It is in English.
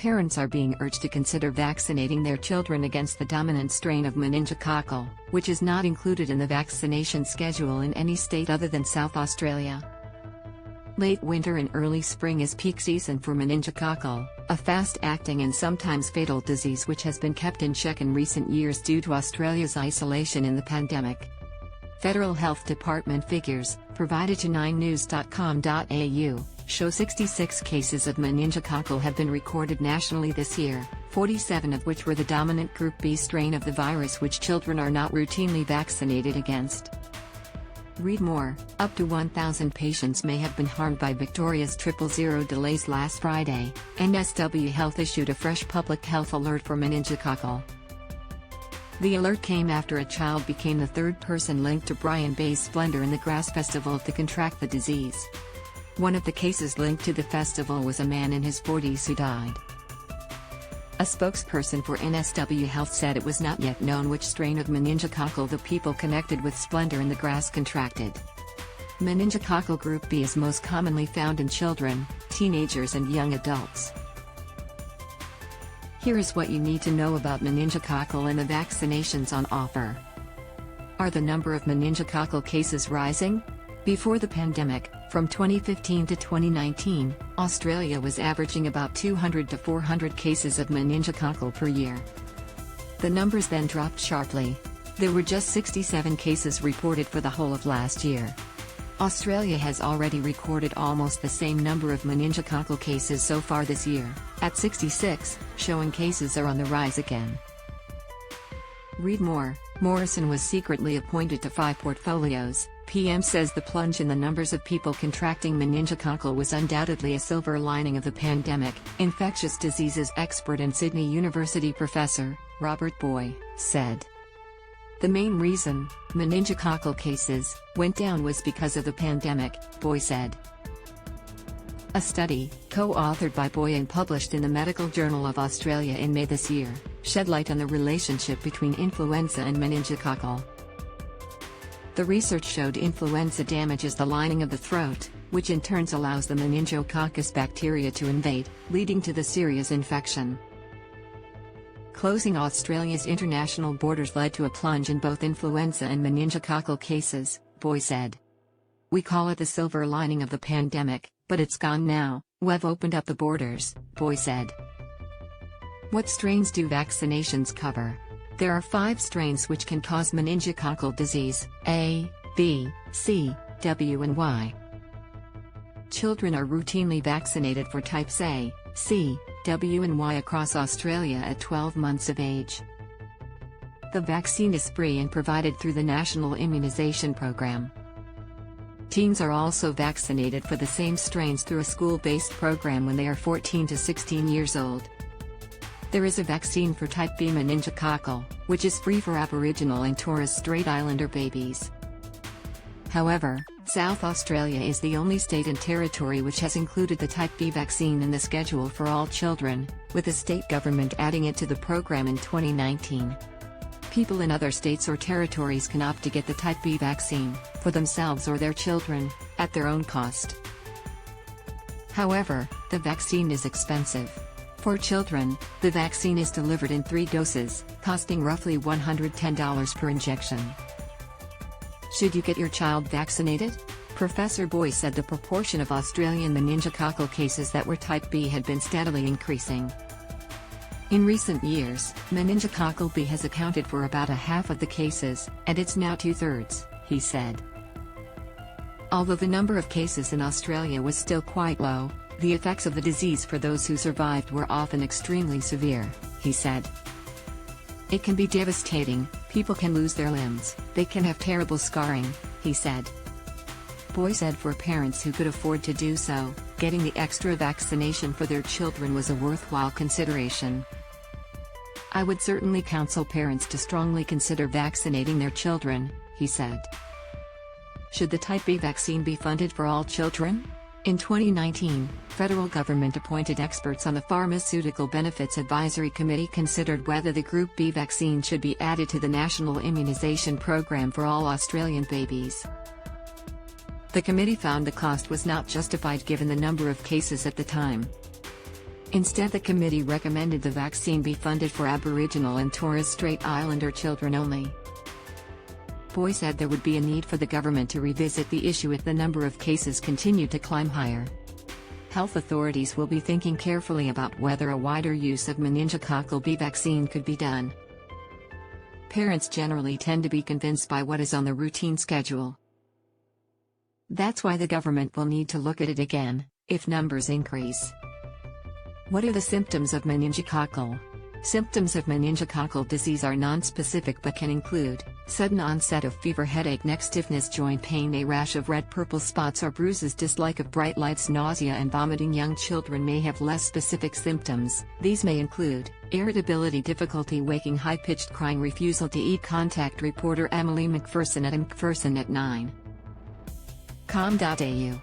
parents are being urged to consider vaccinating their children against the dominant strain of meningococcal, which is not included in the vaccination schedule in any state other than South Australia. Late winter and early spring is peak season for meningococcal, a fast-acting and sometimes fatal disease which has been kept in check in recent years due to Australia's isolation in the pandemic. Federal Health Department figures, provided to 9news.com.au, show 66 cases of meningococcal have been recorded nationally this year, 47 of which were the dominant Group B strain of the virus which children are not routinely vaccinated against. Read more. Up to 1,000 patients may have been harmed by Victoria's 000 delays last Friday, NSW Health issued a fresh public health alert for meningococcal. The alert came after a child became the third person linked to Byron Bay's Splendour in the Grass Festival to contract the disease. One of the cases linked to the festival was a man in his 40s who died. A spokesperson for NSW Health said it was not yet known which strain of meningococcal the people connected with Splendour in the Grass contracted. Meningococcal Group B is most commonly found in children, teenagers and young adults. Here is what you need to know about meningococcal and the vaccinations on offer. Are the number of meningococcal cases rising? Before the pandemic, from 2015 to 2019, Australia was averaging about 200 to 400 cases of meningococcal per year. The numbers then dropped sharply. There were just 67 cases reported for the whole of last year. Australia has already recorded almost the same number of meningococcal cases so far this year, at 66, showing cases are on the rise again. Read more. Morrison was secretly appointed to 5 portfolios. PM says the plunge in the numbers of people contracting meningococcal was undoubtedly a silver lining of the pandemic, infectious diseases expert and Sydney University professor, Robert Boy, said. The main reason meningococcal cases went down was because of the pandemic, Boy said. A study, co-authored by Boy and published in the Medical Journal of Australia in May this year, shed light on the relationship between influenza and meningococcal. The research showed influenza damages the lining of the throat, which in turn allows the meningococcus bacteria to invade, leading to the serious infection. Closing Australia's international borders led to a plunge in both influenza and meningococcal cases, Boy said. We call it the silver lining of the pandemic, but it's gone now. We've opened up the borders, Boy said. What strains do vaccinations cover? There are 5 strains which can cause meningococcal disease: A, B, C, W and Y. Children are routinely vaccinated for types A, C, W and Y across Australia at 12 months of age. The vaccine is free and provided through the National Immunisation Program. Teens are also vaccinated for the same strains through a school-based program when they are 14 to 16 years old. There is a vaccine for type B meningococcal, which is free for Aboriginal and Torres Strait Islander babies. However, South Australia is the only state and territory which has included the type B vaccine in the schedule for all children, with the state government adding it to the program in 2019. People in other states or territories can opt to get the type B vaccine, for themselves or their children, at their own cost. However, the vaccine is expensive. For children, the vaccine is delivered in 3 doses, costing roughly $110 per injection. Should you get your child vaccinated? Professor Boy said the proportion of Australian meningococcal cases that were type B had been steadily increasing. In recent years, meningococcal B has accounted for about a half of the cases, and it's now 2/3, he said. Although the number of cases in Australia was still quite low, the effects of the disease for those who survived were often extremely severe, he said. It can be devastating, people can lose their limbs, they can have terrible scarring, he said. Boy said for parents who could afford to do so, getting the extra vaccination for their children was a worthwhile consideration. I would certainly counsel parents to strongly consider vaccinating their children, he said. Should the type B vaccine be funded for all children? In 2019, federal government appointed experts on the Pharmaceutical Benefits Advisory Committee considered whether the Group B vaccine should be added to the National Immunisation Program for all Australian babies. The committee found the cost was not justified given the number of cases at the time. Instead, the committee recommended the vaccine be funded for Aboriginal and Torres Strait Islander children only. Boy said there would be a need for the government to revisit the issue if the number of cases continued to climb higher. Health authorities will be thinking carefully about whether a wider use of meningococcal B vaccine could be done. Parents generally tend to be convinced by what is on the routine schedule. That's why the government will need to look at it again, if numbers increase. What are the symptoms of meningococcal? Symptoms of meningococcal disease are non-specific but can include sudden onset of fever, headache, neck stiffness, joint pain, a rash of red-purple spots or bruises, dislike of bright lights, nausea and vomiting. Young children may have less specific symptoms. These may include irritability, difficulty waking, high-pitched crying, refusal to eat. Contact reporter Emily McPherson at 9. com.au